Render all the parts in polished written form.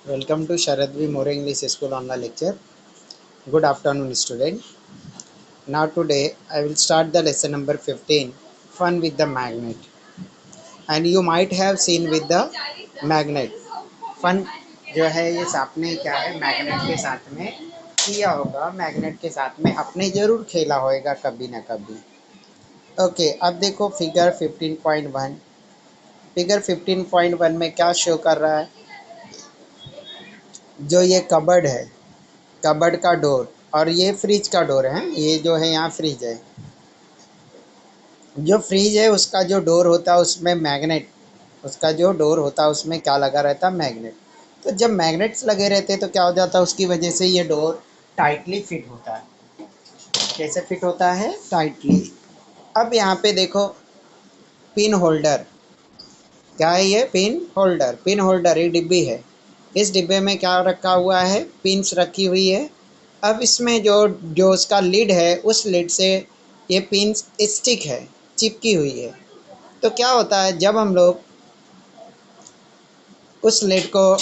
Welcome to Sharad V. More English School online lecture. Good afternoon, student. Now today I will start the lesson number 15, Fun with the Magnet. And you might have seen with the magnet. Fun जो है ये आपने क्या है magnet के साथ में किया होगा, मैग्नेट के साथ में आपने जरूर खेला होगा कभी ना कभी। ओके, अब देखो फिगर 15.1। फिगर 15.1 में क्या शो कर रहा है, जो ये कबर्ड है, कबर्ड का डोर, और ये फ्रिज का डोर है। ये जो है यहाँ फ्रिज है, जो फ्रिज है उसका जो डोर होता है उसमें मैग्नेट, उसका जो डोर होता है उसमें क्या लगा रहता है, मैग्नेट। तो जब मैग्नेट्स लगे रहते हैं तो क्या हो जाता है, उसकी वजह से ये डोर टाइटली फिट होता है। कैसे फिट होता है, टाइटली। अब यहाँ पे देखो पिन होल्डर, क्या है ये, पिन होल्डर। पिन होल्डर एक डिब्बी है, इस डिब्बे में क्या रखा हुआ है, पिन्स रखी हुई है। अब इसमें जो जो उसका लिड है, उस लिड से ये पिन्स स्टिक है, चिपकी हुई है। तो क्या होता है, जब हम लोग उस लिड को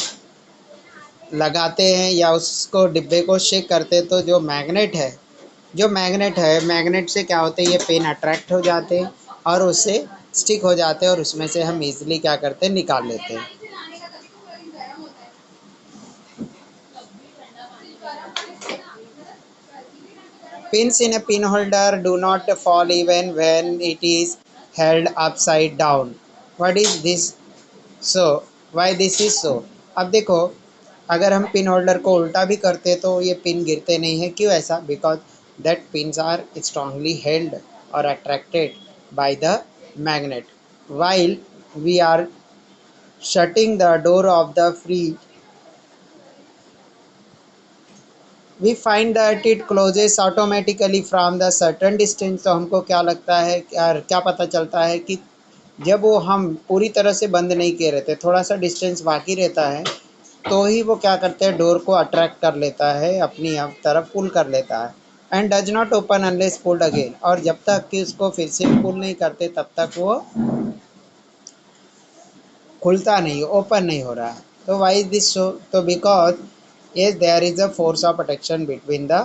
लगाते हैं या उसको डिब्बे को शेक करते हैं तो जो मैग्नेट है, मैग्नेट से क्या होते हैं, ये पिन अट्रैक्ट हो जाते हैं और उससे स्टिक हो जाते हैं और उसमें से हम इजीली क्या करते हैं, निकाल लेते हैं। Pins in a pin holder do not fall even when it is held upside down. What is this? So, why this is so? अब देखो, अगर हम पिन होल्डर को उल्टा भी करते तो ये पिन गिरते नहीं है। क्यों ऐसा? Because that pins are strongly held और attracted by the magnet. While we are shutting the door of the fridge, we find that it closes automatically from the certain distance। तो हमको क्या लगता है, क्या पता चलता है कि जब वो हम पूरी तरह से बंद नहीं किए रहते, थोड़ा सा डिस्टेंस बाकी रहता है, तो ही वो क्या करते हैं, डोर को अट्रैक्ट कर लेता है, अपनी तरफ पुल कर लेता है। And does not open unless pulled again, और जब तक कि उसको फिर से पुल नहीं करते तब तक वो खुलता नहीं, ओपन नहीं हो रहा है। तो वाई इज दिस सो? तो because yes there is a force of attraction between the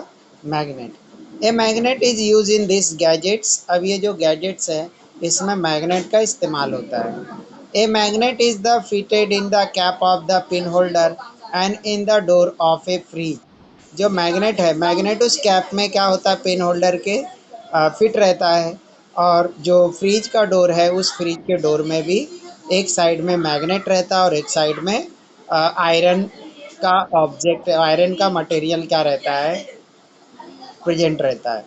magnet। a magnet is used in these gadgets। अब ये जो गैजेट्स है इसमें मैग्नेट का इस्तेमाल होता है। a magnet is the fitted in the cap of the pin holder and in the door of a fridge। जो मैग्नेट है, मैग्नेट उस कैप में क्या होता है, पिन होल्डर के फिट रहता है। और जो फ्रिज का डोर है, उस फ्रिज के डोर में भी एक साइड में मैग्नेट रहता है और एक साइड में आयरन का ऑब्जेक्ट, आयरन का मटेरियल क्या रहता है, प्रेजेंट रहता है।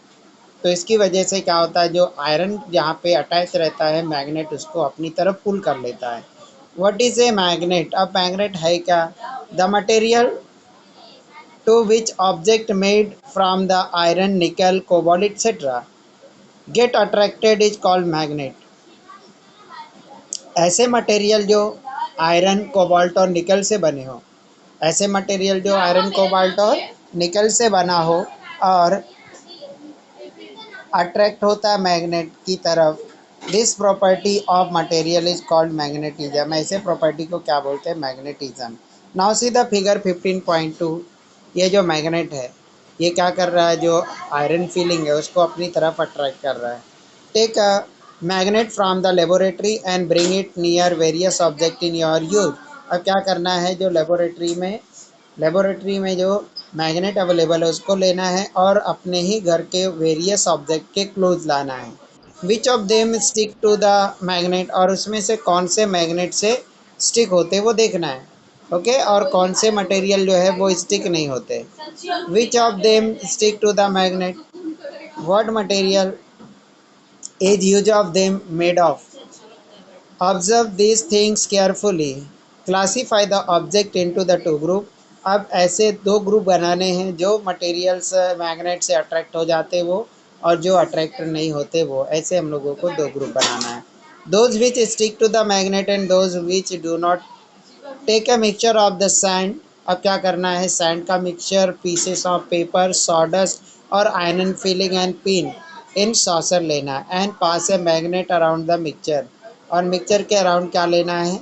तो इसकी वजह से क्या होता है, जो आयरन जहाँ पे अटैच रहता है, मैग्नेट उसको अपनी तरफ पुल कर लेता है। What is a magnet? अब मैग्नेट है क्या? The material to which object made from the iron, nickel, cobalt etcetera get attracted is called magnet. ऐसे मटेरियल जो आयरन, कोबाल्ट और निकल से बने हो, ऐसे मटेरियल जो आयरन, कोबाल्ट और निकल से बना हो और अट्रैक्ट होता है मैग्नेट की तरफ, this property of material is called magnetism. ऐसे प्रॉपर्टी को क्या बोलते हैं, magnetism. Now see the figure 15.2। ये जो मैग्नेट है ये क्या कर रहा है, जो आयरन फीलिंग है उसको अपनी तरफ अट्रैक्ट कर रहा है। Take a magnet from the laboratory and bring it near various object in your use. अब क्या करना है, जो लेबोरेटरी में जो मैग्नेट अवेलेबल है उसको लेना है और अपने ही घर के वेरियस ऑब्जेक्ट के क्लोज लाना है। Which of them stick to the magnet, और उसमें से कौन से मैग्नेट से स्टिक होते वो देखना है। ओके, और कौन से मटेरियल जो है वो स्टिक नहीं होते। Which of them stick to the magnet, what material is use of them made of। Observe these things carefully। Classify the object into the two group। अब ऐसे दो ग्रुप बनाने हैं, जो मटेरियल्स मैग्नेट से अट्रैक्ट हो जाते वो, और जो अट्रैक्ट नहीं होते वो। ऐसे हम लोगों को दो ग्रुप बनाना है। Those which stick to the magnet and those which do not. Take a mixture of the sand. अब क्या करना है, सैंड का mixture, pieces of paper, sawdust और iron filing and pin in saucer लेना and pass a magnet around the mixture. और mixture के around क्या लेना है,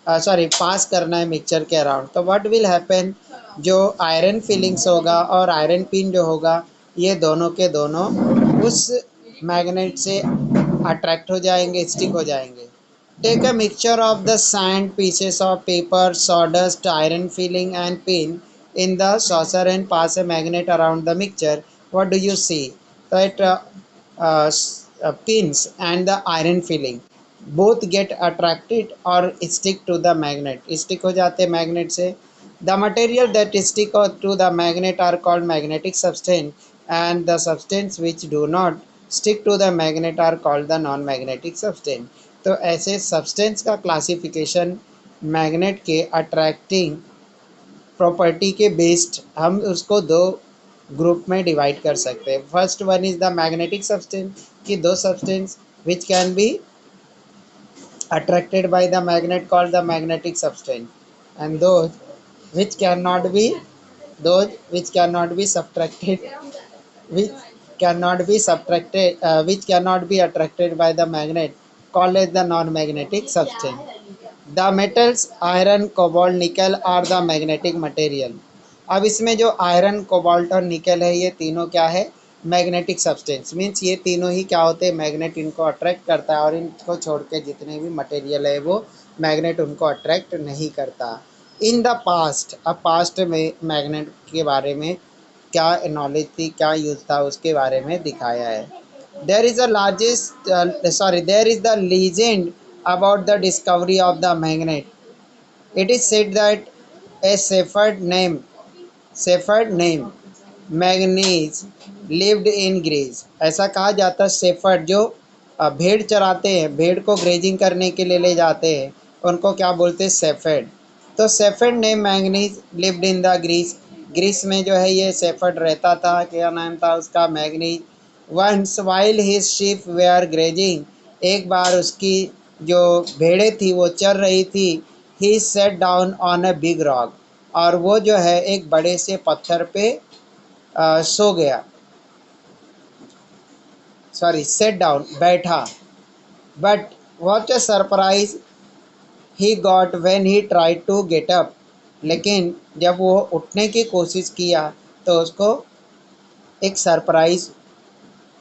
सॉरी पास करना है मिक्सचर के अराउंड, तो व्हाट विल हैपन, जो आयरन फिलिंग्स होगा और आयरन पिन जो होगा ये दोनों के दोनों उस मैग्नेट से अट्रैक्ट हो जाएंगे, स्टिक हो जाएंगे। Take a mixture of the sand, pieces of paper, sawdust, iron filling and pin in the saucer and pass a magnet around the mixture. What do you see? That pins and the iron filling both get attracted or stick to the magnet, stick हो जाते हैं magnet से। The material that stick to the magnet are called magnetic substance, and the substance which do not stick to the magnet are called the non magnetic substance। तो ऐसे substance का classification magnet के attracting property के based हम उसको दो group में divide कर सकते हैं। First one is the magnetic substance, कि दो substance which can be attracted by the magnet called the magnetic substance, and which cannot be those which cannot be subtracted, which which cannot be attracted by the magnet called as the non magnetic substance। The metals iron, cobalt, nickel are the magnetic material। अब इसमें जो iron, cobalt और निकल है ये तीनों क्या है, मैग्नेटिक सब्सटेंस। मीन्स ये तीनों ही क्या होते हैं, मैग्नेट इनको अट्रैक्ट करता है और इनको छोड़ के जितने भी मटेरियल है वो मैग्नेट उनको अट्रैक्ट नहीं करता। इन द पास्ट, अब पास्ट में मैग्नेट के बारे में क्या नॉलेज थी, क्या यूज़ था उसके बारे में दिखाया है। There is a largest there is the legend about the discovery of the magnet। It is said that a shepherd named Magnes lived in Greece. ऐसा कहा जाता है शेफर्ड जो भेड़ चराते हैं, भेड़ को ग्रेजिंग करने के लिए ले जाते हैं, उनको क्या बोलते हैं, शेफर्ड। तो शेफर्ड ने Magnes lived in the Greece, Greece में जो है ये शेफर्ड रहता था, क्या नाम था उसका, Magnes. Once while his sheep were grazing, एक बार उसकी जो भेड़ें थी वो चर रही थी, he sat down on a big rock, और वो जो है एक बड़े से पत्थर पे सो गया, सॉरी सेट डाउन बैठा। But what a surprise he got when he tried to get up, लेकिन जब वो उठने की कोशिश किया तो उसको एक सरप्राइज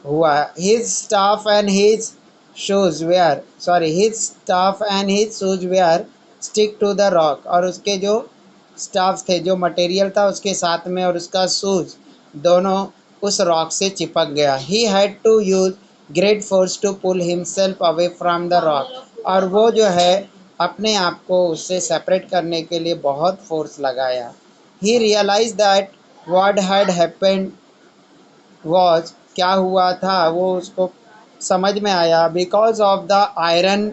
हुआ। His staff and his shoes were his staff and his shoes were stick to the rock, और उसके जो स्टाफ थे, जो मटेरियल था उसके साथ में, और उसका शूज दोनों उस रॉक से चिपक गया। He had to use great force to pull himself away from the rock, और वो जो है अपने आप को उससे सेपरेट करने के लिए बहुत फोर्स लगाया। He realise that what had happened was, क्या हुआ था वो उसको समझ में आया। Because of the iron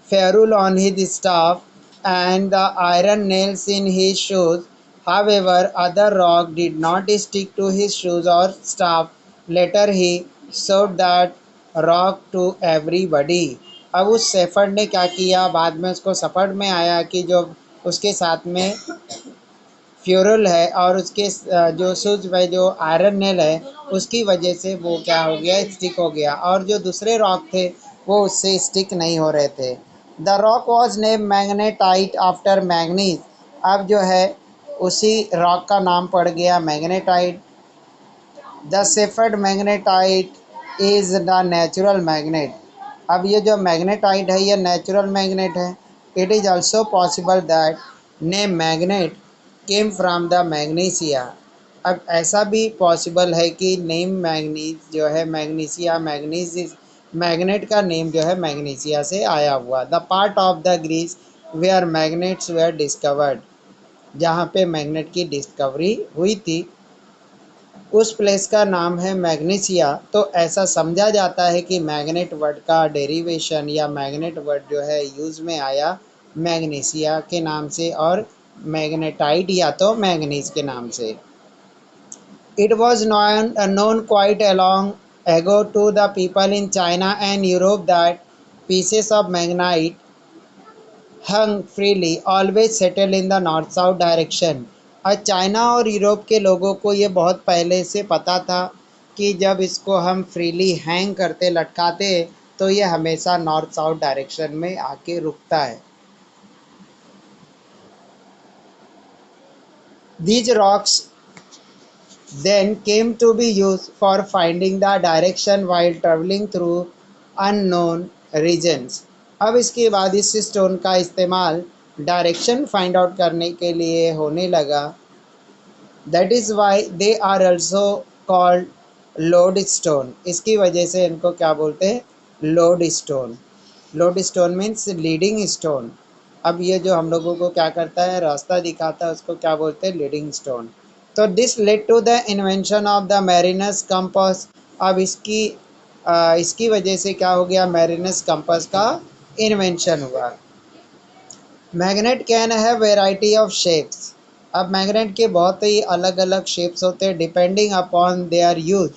ferrule on his staff and the iron nails in his shoes, however other rock did not stick to his shoes or staff। Later he showed that rock to everybody। अब उस shepherd ने क्या किया, बाद में उसको समझ में आया कि जो उसके साथ में फ्यूरल है और उसके जो शूज में जो आयरन नेल है उसकी वजह से वो क्या हो गया, स्टिक हो गया, और जो दूसरे रॉक थे वो उससे स्टिक नहीं हो रहे थे। The rock was name magnetite after manganese. अब जो है उसी रॉक का नाम पड़ गया magnetite. The shepherd magnetite is the natural magnet. अब ये जो मैग्नेटाइट है ये नेचुरल मैग्नेट है। It is also possible that name magnet came from the magnesia. अब ऐसा भी पॉसिबल है कि नेम मैग्नीज जो है मैग्नीशिया, मैग्नीज मैग्नेट का नेम जो है मैग्नीशिया से आया हुआ। The part of the Greece where magnets were discovered, जहाँ पे मैग्नेट की डिस्कवरी हुई थी उस प्लेस का नाम है मैग्नीशिया। तो ऐसा समझा जाता है कि मैग्नेट वर्ड का डेरिवेशन या मैग्नेट वर्ड जो है यूज़ में आया मैग्नीशिया के नाम से और मैग्नेटाइट या तो मैग्नीज के नाम से। It was known quite a long ago to the people in China and Europe that pieces of magnetite hung freely always settle in the north south direction। और चाइना और यूरोप के लोगों को ये बहुत पहले से पता था कि जब इसको हम फ्रीली हैंग करते, लटकाते, तो ये हमेशा नॉर्थ साउथ डायरेक्शन में आके रुकता है। These rocks then came to be used for finding the direction while traveling through unknown regions. अब इसके बाद इस स्टोन का इस्तेमाल डायरेक्शन फाइंड आउट करने के लिए होने लगा। That is why they are also called lodestone. इसकी वजह से इनको क्या बोलते हैं? Lodestone. Lodestone means leading stone. अब ये जो हम लोगों को क्या करता है, रास्ता दिखाता है, उसको क्या बोलते हैं? Leading stone. तो this led to the invention of the mariner's compass. अब इसकी वजह से क्या हो गया? मैरिनस कंपास का इन्वेंशन हुआ। Magnet can have variety of shapes. अब मैग्नेट के बहुत ही अलग अलग शेप्स होते हैं डिपेंडिंग अपॉन देयर यूज,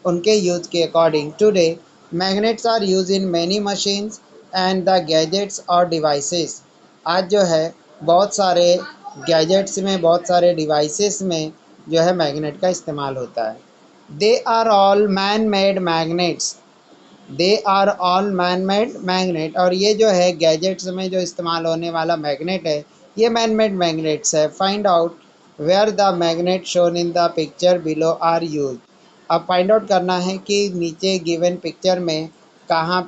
उनके यूज के अकॉर्डिंग। Today magnets are use in many machines and the gadgets और डिवाइसेस। आज जो है बहुत सारे गैजेट्स में, बहुत सारे डिवाइसेस में जो है मैग्नेट का इस्तेमाल होता है। They are all man made magnets. They are all man made magnet. और ये जो है गैजेट्स में जो इस्तेमाल होने वाला मैग्नेट है, ये मैन मेड मैग्नेट्स है। Find out where the magnet shown in the picture below are use. अब फाइंड आउट करना है कि नीचे गिवन पिक्चर में कहाँ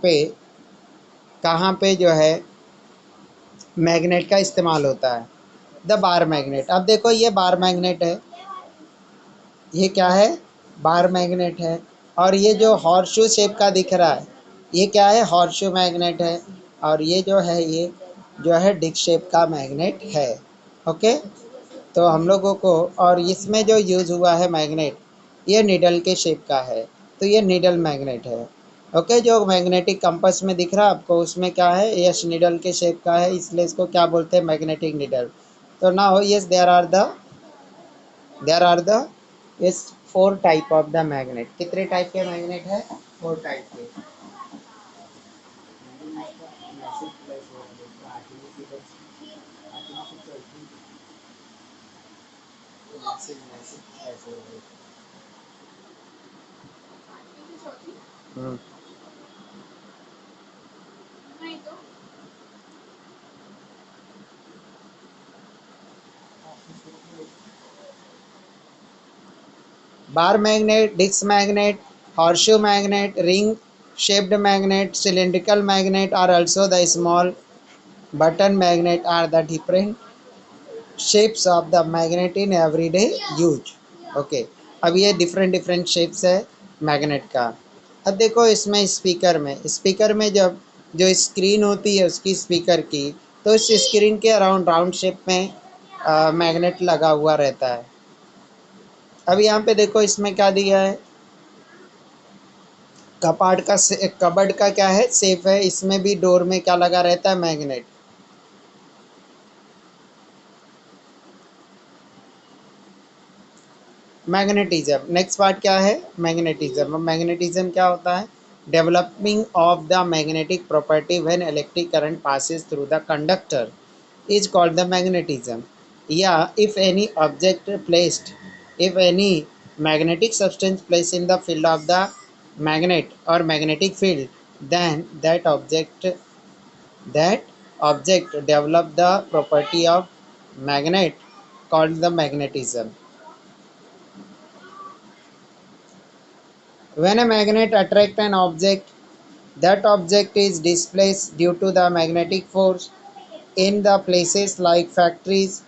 पे जो है मैग्नेट का इस्तेमाल होता है। The bar magnet. अब देखो ये बार मैग्नेट है, ये क्या है? बार मैग्नेट है। और ये जो हॉर्सशू शेप का दिख रहा है, ये क्या है? हॉर्सशू मैग्नेट है। और ये जो है, ये जो है डिक शेप का मैग्नेट है। ओके, तो हम लोगों को, और इसमें जो यूज़ हुआ है मैग्नेट, ये निडल के शेप का है, तो ये निडल मैग्नेट है। ओके, जो मैग्नेटिक कंपास में दिख रहा है आपको, उसमें क्या है? यस, निडल के शेप का है, इसलिए इसको क्या बोलते हैं? Magnetic needle. तो now yes, there are the is 4 type of the magnet. कितने टाइप के मैग्नेट है? 4 टाइप के। हम्म। Bar magnet, disc magnet, horseshoe magnet, ring shaped magnet, cylindrical magnet are also the small button magnet are the different shapes of the magnet in everyday use. Okay, अब ये different different shapes है magnet का। अब देखो इसमें speaker में जब जो स्क्रीन होती है उसकी स्पीकर की, तो इस स्क्रीन के अराउंड राउंड शेप में मैग्नेट लगा हुआ रहता है। अब यहाँ पे देखो इसमें क्या दिया है? कबर्ड का क्या है? सेफ है। इसमें भी डोर में क्या लगा रहता है? मैग्नेट। मैग्नेटिज्म। नेक्स्ट पार्ट क्या है? मैग्नेटिज्म। मैग्नेटिज्म क्या होता है? Developing of the magnetic property when electric current passes through the conductor is called the magnetism. Yeah, if any magnetic substance placed in the field of the magnet or magnetic field, then that object develop the property of magnet called the magnetism. When a magnet attract an object, that object is displaced due to the magnetic force. In the places like factories,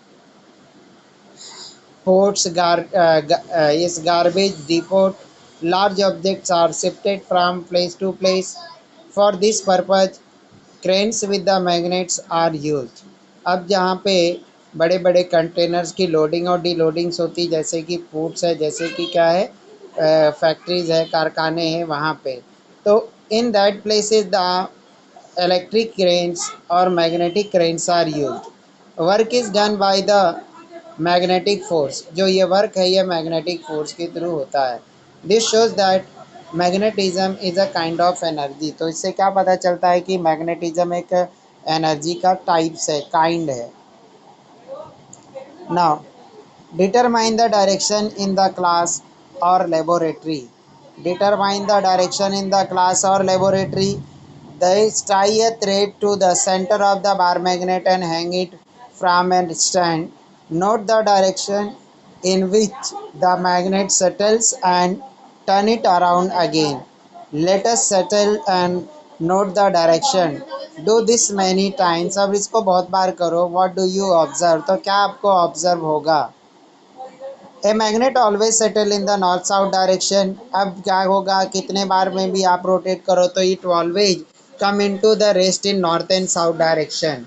ports, garbage depot, large objects are shifted from place to place. For this purpose, cranes with the magnets are used. अब जहाँ पे बड़े बड़े containers की loading और डीलोडिंग्स होती, जैसे कि पोर्ट्स है, जैसे कि क्या है, फैक्ट्रीज है, कारखाने हैं, वहाँ पे, तो in that places the electric cranes or magnetic cranes are used. Work is done by the magnetic force. जो ये वर्क है ये मैग्नेटिक फोर्स के थ्रू होता है। This shows that magnetism is a kind of energy. तो इससे क्या पता चलता है कि मैग्नेटिज्म एक एनर्जी का टाइप्स है, काइंड है। Now, determine the direction in the class or laboratory. Determine the direction in the class or laboratory. They tie a thread to the center of the bar magnet and hang it from a stand. Note the direction in which the magnet settles and turn it around again. Let us settle and note the direction. Do this many times. अब इसको बहुत बार करो. What do you observe? तो क्या आपको observe होगा? A magnet always settle in the north south direction. अब क्या होगा, कितने बार में भी आप रोटेट करो तो it always come in to the rest in north and south direction.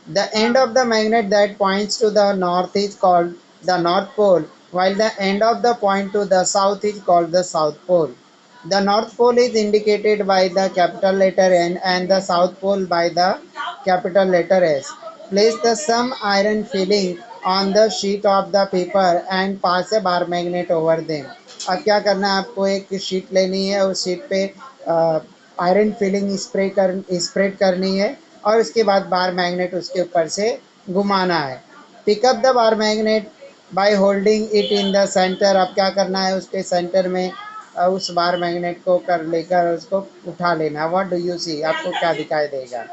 The end of the magnet that points to the north is called the north pole, while the end of the point to the south is called the south pole. The north pole is indicated by the capital letter N and the south pole by the capital letter S. Place the some iron filling on the sheet of the paper and pass a bar magnet over them. अब क्या करना है, आपको एक sheet लेनी है, उस sheet पे आयरन फिलिंग स्प्रेड करनी है और उसके बाद बार मैग्नेट उसके ऊपर से घुमाना है. Pick up the bar magnet by holding it in the centre. अब क्या करना है, उसके सेंटर में उस बार मैग्नेट को कर लेकर उसको उठा लेना. व्हाट डू यू सी, आपको क्या दिखाई देगा?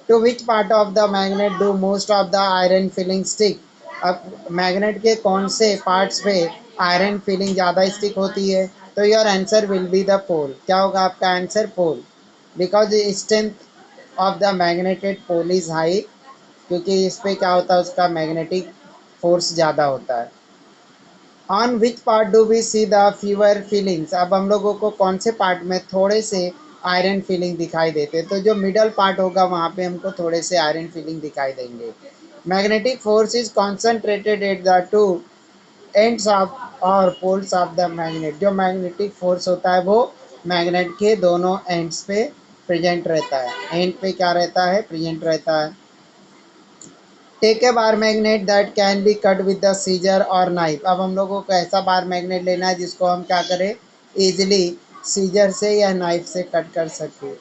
To which part of the magnet do most of the iron filing stick. अब मैग्नेट के कौन से पार्ट्स पे आयरन फिलिंग ज़्यादा स्टिक होती है? तो your answer will be the pole. क्या होगा आपका answer? Pole. Because strength of the magnetic pole is high, क्योंकि इस पर क्या होता है, उसका मैग्नेटिक फोर्स ज़्यादा होता है. On which part do we see the fewer filings. अब हम लोगों को कौन से पार्ट में थोड़े से आयरन फीलिंग दिखाई देते? तो जो मिडल पार्ट होगा वहाँ पे हमको थोड़े से आयरन फीलिंग दिखाई देंगे. Magnetic force is concentrated at the two ends of और पोल्स ऑफ द मैग्नेट. जो मैग्नेटिक फोर्स होता है वो मैग्नेट के दोनों एंड्स पे प्रेजेंट रहता है. एंड पे क्या रहता है? प्रेजेंट रहता है. Take a bar magnet that can be cut with the scissor और नाइफ. अब हम लोगों को ऐसा बार मैग्नेट लेना है जिसको हम क्या करें, इजीली सीजर से या नाइफ से कट कर सकें.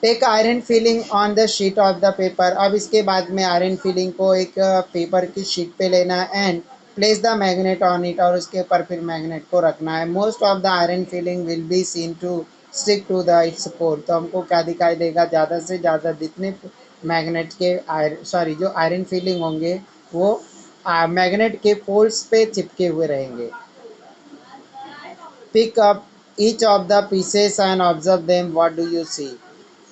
Take iron filing on the sheet of the paper. अब इसके बाद में आयरन फिलिंग को एक पेपर की शीट पे लेना है and place the magnet on it, और उसके ऊपर फिर मैग्नेट को रखना है. Most of the iron filing will be seen to stick to the its pole. तो हमको क्या दिखाई देगा, ज़्यादा से ज़्यादा जितने मैग्नेट के जो आयरन फिलिंग होंगे वो मैग्नेट के पोल्स पे चिपके हुए रहेंगे. Pick up each of the pieces and observe them. What do you see?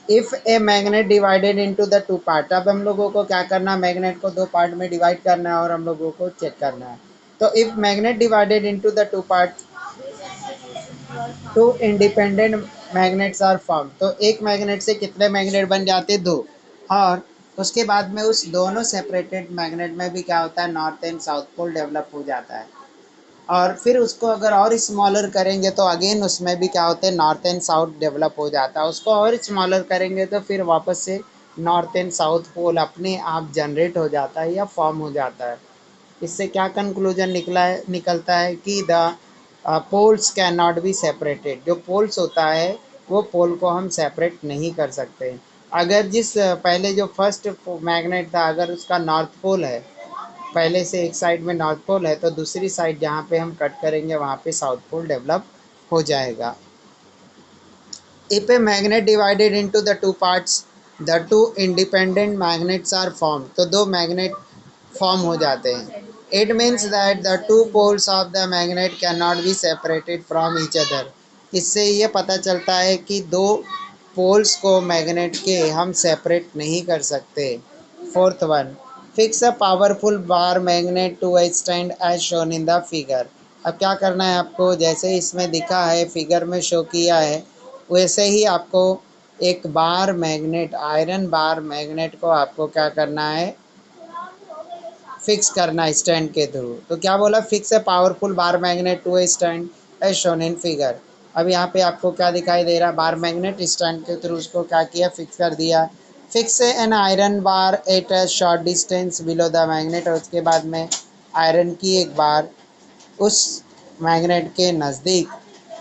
If A magnet divided into the two part. अब हम लोगों को क्या करना है, मैग्नेट को दो पार्ट में डिवाइड करना है और हम लोगों को चेक करना है. तो if magnet divided into the two part, two independent magnets are form. तो एक मैग्नेट से कितने मैग्नेट बन जाते? दो. और उसके बाद में उस दोनों सेपरेटेड मैग्नेट में भी क्या होता है, north and south pole develop हो जाता है. और फिर उसको अगर और स्मॉलर करेंगे तो अगेन उसमें भी क्या होते हैं, नॉर्थ एंड साउथ डेवलप हो जाता है. उसको और स्मॉलर करेंगे तो फिर वापस से नॉर्थ एंड साउथ पोल अपने आप जनरेट हो जाता है या फॉर्म हो जाता है. इससे क्या कंक्लूजन निकलता है कि the poles can not be separated. जो पोल्स होता है वो पोल को हम सेपरेट नहीं कर सकते. अगर जिस पहले जो फर्स्ट मैग्नेट था, अगर उसका नॉर्थ पोल है, पहले से एक साइड में नॉर्थ पोल है, तो दूसरी साइड जहाँ पे हम कट करेंगे वहाँ पे साउथ पोल डेवलप हो जाएगा. If a magnet divided into the two parts, the two independent magnets are form. तो दो मैग्नेट फॉर्म हो जाते हैं. It means that the two poles of the magnet can not be separated from each other. इससे ये पता चलता है कि दो पोल्स को मैग्नेट के हम सेपरेट नहीं कर सकते. Fourth one, fix a powerful bar magnet to a stand as shown in the figure. अब क्या करना है आपको, जैसे इसमें दिखा है, फिगर में शो किया है, वैसे ही आपको एक bar magnet, iron bar magnet को आपको क्या करना है, फिक्स करना है स्टैंड के थ्रू. तो क्या बोला, fix a powerful bar magnet to a stand as shown in figure. अब यहाँ पे आपको क्या दिखाई दे रहा है, बार मैग्नेट स्टैंड के थ्रू उसको क्या किया, फिक्स कर दिया. Fix an iron bar at a short distance below the magnet. और उसके बाद में आयरन की एक बार उस मैग्नेट के नज़दीक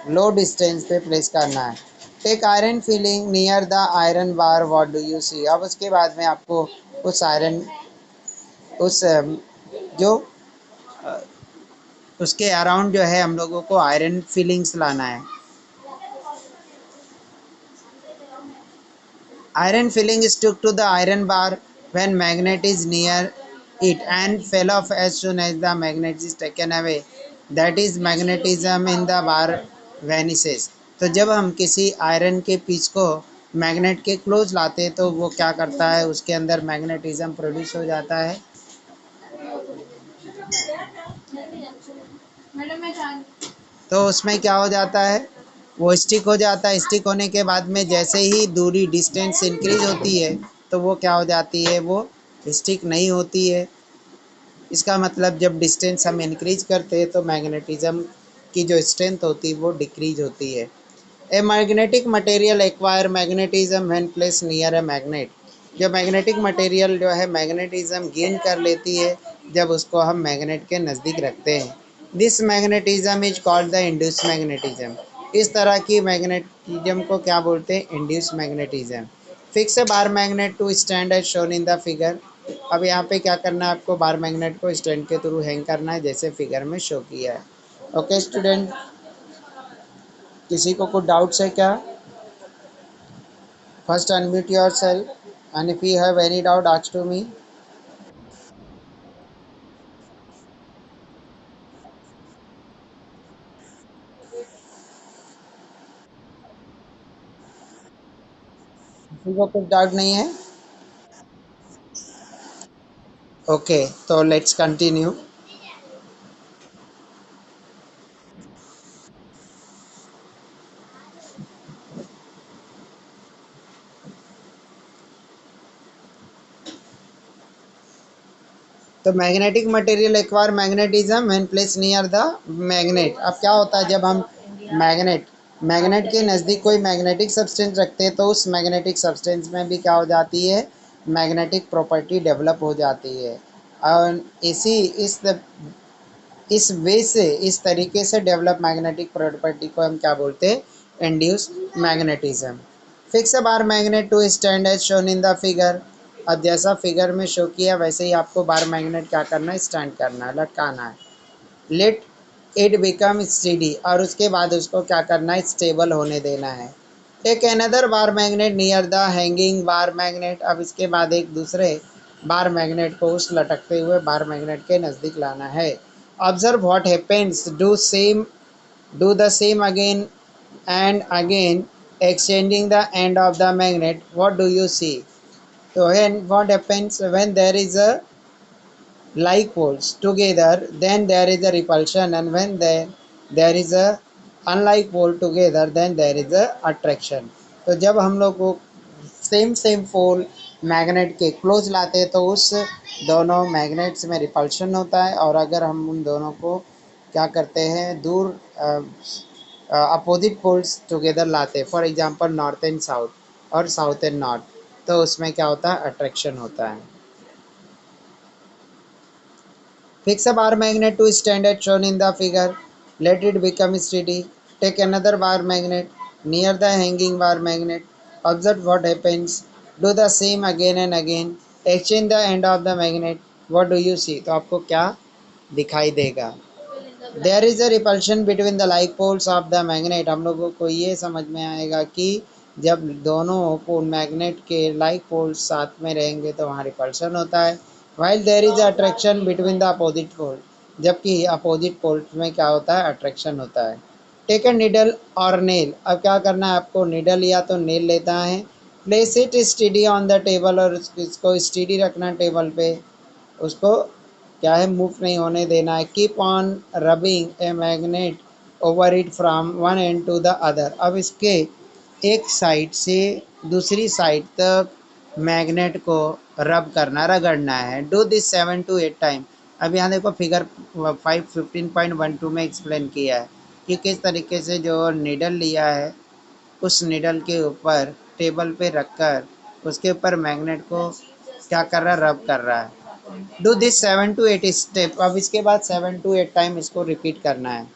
लो डिस्टेंस पे प्लेस करना है. Take iron filing near the iron bar. What do you see. अब उसके बाद में आपको उस आयरन, उस जो उसके अराउंड जो है हम लोगों को आयरन फीलिंग्स लाना है. Iron filling stuck to the iron bar when magnet is near it and fell off as soon as the magnet is taken away. That is magnetism in the bar vanishes. तो जब हम किसी iron के piece को magnet के close लाते हैं तो वो क्या करता है, उसके अंदर मैग्नेटिज्म प्रोड्यूस हो जाता है। तो उसमें क्या हो जाता है, वो स्टिक हो जाता है। स्टिक होने के बाद में जैसे ही दूरी डिस्टेंस इंक्रीज होती है तो वो क्या हो जाती है, वो स्टिक नहीं होती है। इसका मतलब जब डिस्टेंस हम इंक्रीज करते हैं तो मैग्नेटिज्म की जो स्ट्रेंथ होती है वो डिक्रीज होती है। A magnetic material acquire magnetism when place near a magnet. जो मैग्नेटिक मटेरियल जो है मैग्नेटिज्म गेन कर लेती है जब उसको हम मैग्नेट के नज़दीक रखते हैं। This magnetism is called the induce magnetism. इस तरह की मैग्नेटिज्म को क्या बोलते हैं, induce magnetism. Fix a bar magnet to stand as shown in the figure. अब यहाँ पे क्या करना है, आपको बार मैग्नेट को स्टैंड के थ्रू हैंग करना है जैसे फिगर में शो किया है। ओके स्टूडेंट, किसी को कुछ डाउट्स है क्या? First unmute yourself, and if you have any doubt ask to me. किसी को कुछ डाउट नहीं है? ओके, तो लेट्स कंटिन्यू। तो magnetic material acquire magnetism when place near the magnet. अब क्या होता है, जब हम मैग्नेट मैग्नेट के नज़दीक कोई मैग्नेटिक सब्सटेंस रखते हैं तो उस मैग्नेटिक सब्सटेंस में भी क्या हो जाती है, मैग्नेटिक प्रॉपर्टी डेवलप हो जाती है। और इस वे से, इस तरीके से डेवलप मैग्नेटिक प्रॉपर्टी को हम क्या बोलते हैं, induce magnetism. Fix a bar magnet to stand as shown in the figure. अब जैसा फिगर में शो किया वैसे ही आपको बार मैग्नेट क्या करना है, स्टैंड करना है, लटकाना है। लेट इट बिकम स्टेडी, और उसके बाद उसको क्या करना है, स्टेबल होने देना है। Take another bar magnet near the hanging bar magnet. अब इसके बाद एक दूसरे बार मैग्नेट को उस लटकते हुए बार मैग्नेट के नज़दीक लाना है। Observe what happens, do the same again and again, exchanging the end of the magnet. What do you see? So when what happens, when there is a like poles together, then there is a repulsion, and when there is a unlike pole together, then there is a attraction. तो जब हम लोग को same pole magnet के close लाते हैं तो उस दोनों मैग्नेट्स में रिपल्शन होता है, और अगर हम उन दोनों को क्या करते हैं, दूर अपोजिट पोल्स टुगेदर लाते हैं, for example north and south और साउथ एंड नॉर्थ, तो उसमें क्या होता है, अट्रैक्शन होता है। Fix a bar magnet to stand as shown in the figure. Let it become steady. Take another bar magnet near the hanging bar magnet. Observe what happens. Do the same again and again. Exchange the end of the magnet. What do you see? तो आपको क्या दिखाई देगा? There is a repulsion between the like poles of the magnet. हम लोगों को ये समझ में आएगा कि जब दोनों पोल मैग्नेट के लाइक पोल्स साथ में रहेंगे तो वहाँ रिपल्शन होता है। While there is attraction between the opposite pole, जबकि अपोजिट पोल्स में क्या होता है, अट्रैक्शन होता है। टेक अ निडल और नेल। अब क्या करना है आपको, निडल या तो नेल लेता है, place it study on the table, और इसको स्टडी रखना टेबल पे, उसको क्या है, मूव नहीं होने देना है। Keep on rubbing a magnet over it from one end to the other. अब इसके एक साइड से दूसरी साइड तक मैग्नेट को रब करना, रगड़ना है। Do this 7 to 8 time. अब यहाँ देखो फिगर 5:15.12 में एक्सप्लेन किया है कि किस तरीके से जो निडल लिया है उस निडल के ऊपर टेबल पे रखकर उसके ऊपर मैग्नेट को क्या कर रहा है, रब कर रहा है। Do this 7 to 8 step. अब इसके बाद 7 to 8 टाइम इसको रिपीट करना है।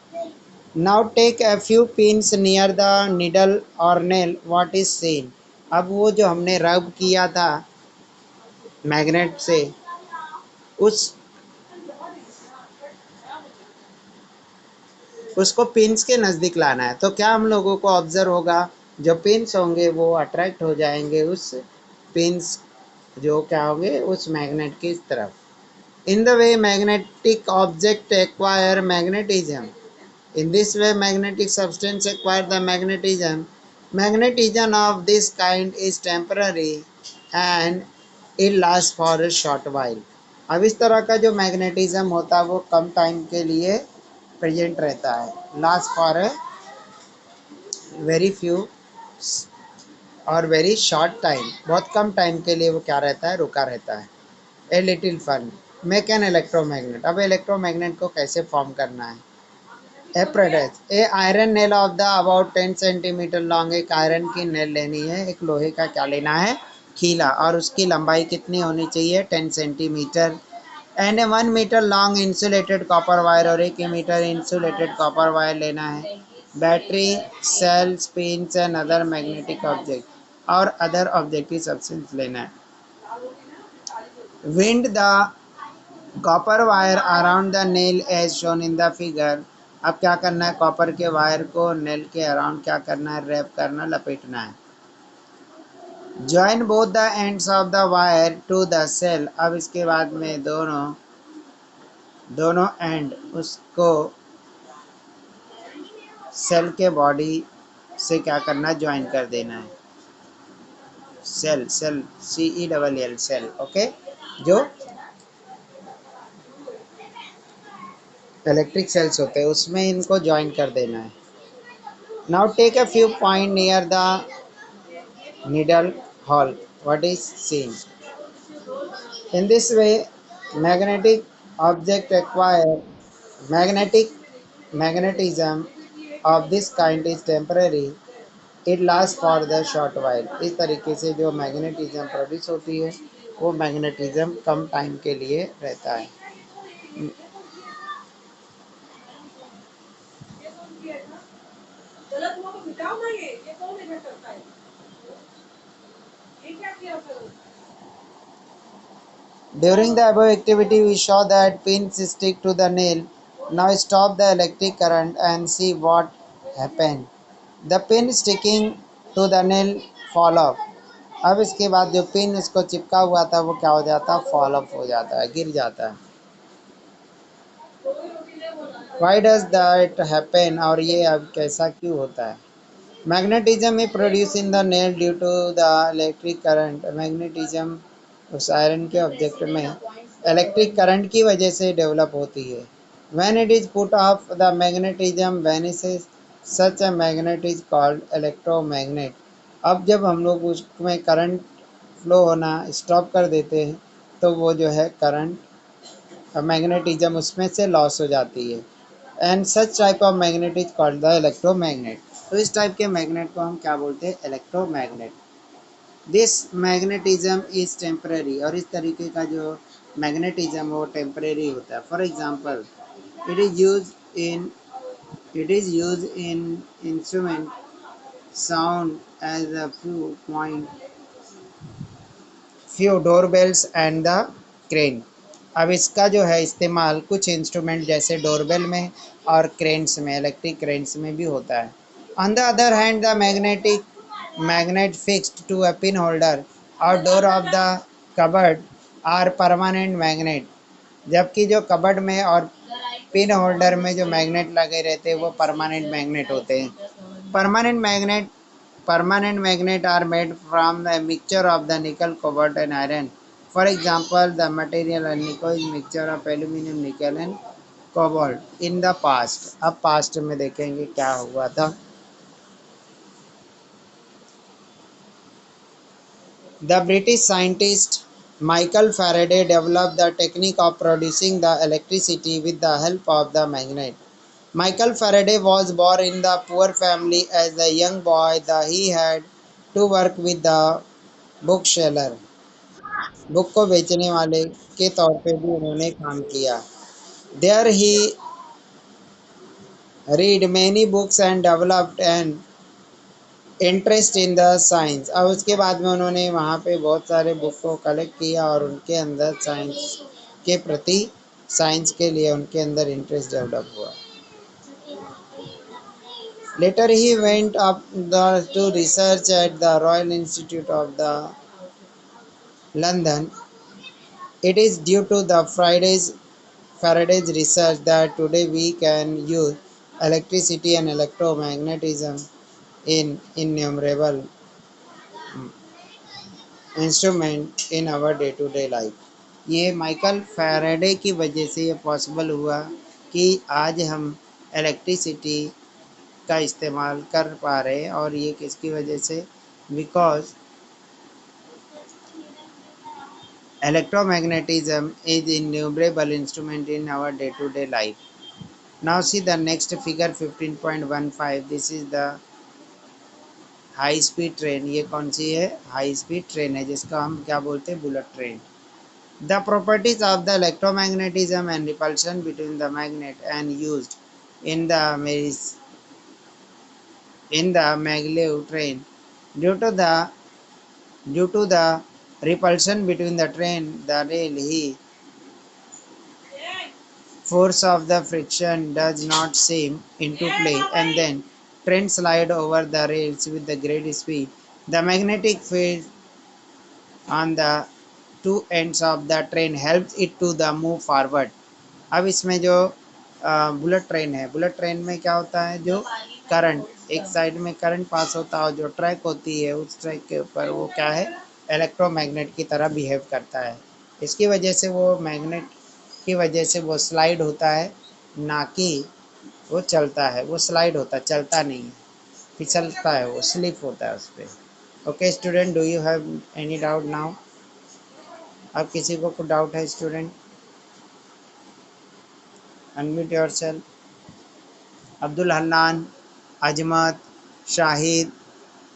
Now take a few pins near the needle और नेल, व्हाट इज सीन। अब वो जो हमने रब किया था मैग्नेट से, उस उसको पिंस के नज़दीक लाना है। तो क्या हम लोगों को ऑब्जर्व होगा, जो पिंस होंगे वो अट्रैक्ट हो जाएंगे उस पिंस जो क्या होंगे उस मैग्नेट की तरफ. In the way magnetic object acquire magnetism. In this way magnetic substance acquire the magnetism. Magnetism of this kind is temporary and it lasts for a short while. अब इस तरह का जो मैग्नेटिज्म होता है वो कम टाइम के लिए प्रेजेंट रहता है. Last for a very few और वेरी शॉर्ट टाइम, बहुत कम टाइम के लिए वो क्या रहता है, रुका रहता है. A little fun. Make an electromagnet. अब इलेक्ट्रोमैग्नेट को कैसे फॉर्म करना है. Apparatus. A iron nail of the about 10 centimetre long. एक आयरन की नेल लेनी है, एक लोहे का क्या लेना है, खीला, और उसकी लंबाई कितनी होनी चाहिए, 10 centimetre. And a 1 metre long insulated copper wire. और 1 मीटर इंसुलेटेड कॉपर वायर लेना है. Battery, cell, pins and other magnetic object और अदर ऑब्जेक्टिव सब्सटेंस लेना है. Wind the copper wire around the nail as shown in the figure. अब क्या करना है, कॉपर के वायर को नेल के अराउंड क्या करना है, रैप करना, लपेटना है. Join both the ends of the wire to the cell. अब इसके बाद में दोनों दोनों एंड उसको सेल के बॉडी से क्या करना, ज्वाइन कर देना है. Cell, cell, CELL, cell. Okay, जो इलेक्ट्रिक सेल्स होते हैं उसमें इनको ज्वाइन कर देना है. Now take a few point near the needle hole. What is seen? In this way, magnetic object acquire magnetic magnetism of this kind is temporary. It lasts for the short while. इस तरीके से जो magnetism produce होती है वो magnetism कम time के लिए रहता है. During the above activity, we saw that pins stick to the nail. Now stop the electric current and see what happened. The pin sticking to the nail fall off. अब इसके बाद जो pin इसको चिपका हुआ था वो क्या हो जाता है, फॉल ऑफ हो जाता है, गिर जाता है. Why does that happen? और ये अब कैसा क्यों होता है. Magnetism is produced in the nail due to the electric current. Magnetism उस आयरन के ऑब्जेक्ट में इलेक्ट्रिक करंट की वजह से डेवलप होती है. When it is put off, the magnetism vanishes. Such a magnet is called electromagnet. अब जब हम लोग उसमें करंट फ्लो होना स्टॉप कर देते हैं तो वो जो है करंट मैग्नेटिज्म उसमें से लॉस हो जाती है. And such type of magnet is called the electromagnet. तो इस टाइप के मैग्नेट को हम क्या बोलते हैं, electromagnet. This magnetism is temporary. और इस तरीके का जो मैग्नेटिज्म वो टेम्परेरी होता है. For example, it is use in instrument sound as a few doorbells and the crane. अब इसका जो है इस्तेमाल कुछ इंस्ट्रूमेंट जैसे डोरबेल में और क्रेन्स में, इलेक्ट्रिक क्रेन्स में भी होता है. On the other hand, the magnet fixed to a pin holder और door of the cupboard are permanent magnet. जबकि जो कबर्ड में और पिन होल्डर में जो मैग्नेट लगे रहते हैं वो परमानेंट मैग्नेट होते हैं. Permanent magnet Permanent magnets are made from the mixture of the nickel, cobalt and iron. For example, the material alnico is mixture of aluminum, nickel and cobalt. In the past, अब past में देखेंगे क्या हुआ था. The British scientist Michael Faraday developed the technique of producing the electricity with the help of the magnet. Michael Faraday was born in the poor family. As a young boy, he had to work with the bookseller. Book को बेचने वाले के तौर पे भी उन्होंने काम किया. There he read many books and developed an interest in the science. अब उसके बाद में उन्होंने वहाँ पे बहुत सारे बुक को कलेक्ट किया और उनके अंदर साइंस के प्रति, साइंस के लिए उनके अंदर इंटरेस्ट डेवलप हुआ. Later he went up to research at the royal institute of the London. It is due to the Faraday's research that today we can use electricity and electromagnetism in innumerable instrument in our day to day life. ये Michael Faraday की वजह से ये possible हुआ कि आज हम electricity का इस्तेमाल कर पा रहे हैं और ये किसकी वजह से because electromagnetism is innumerable instrument in our day to day life. Now see the next figure 15.15. This is the high speed train. ये कौन सी है? हाई स्पीड ट्रेन है जिसका हम क्या बोलते हैं? Bullet train. The properties of the electromagnetism and repulsion between the magnet and used in the maglev train. Due to the repulsion between the train, the rail, he force of the friction does not seem into play, and then train slide over the rails with the great speed. The magnetic field on the two ends of the train helps it to the move forward. अब इसमें जो bullet train है, bullet train में क्या होता है? जो current एक साइड में करंट पास होता है और जो ट्रैक होती है उस ट्रैक के ऊपर वो क्या है? इलेक्ट्रोमैग्नेट की तरह बिहेव करता है. इसकी वजह से वो मैग्नेट की वजह से वो स्लाइड होता है, ना कि वो चलता है. वो स्लाइड होता है, चलता नहीं है, फिसलता है, वो स्लिप होता है उस पर. Okay student, do you have any doubt now? अब किसी को कुछ डाउट है student? Unmute yourself. Abdul Hannan, Azmat, Shahid,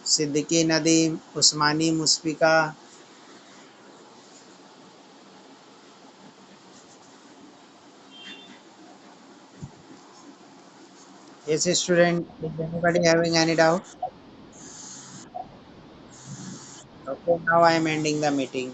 Siddiqui Nadeem, Usmani Musfika. Yes student, is anybody having any doubt? Okay, now I am ending the meeting.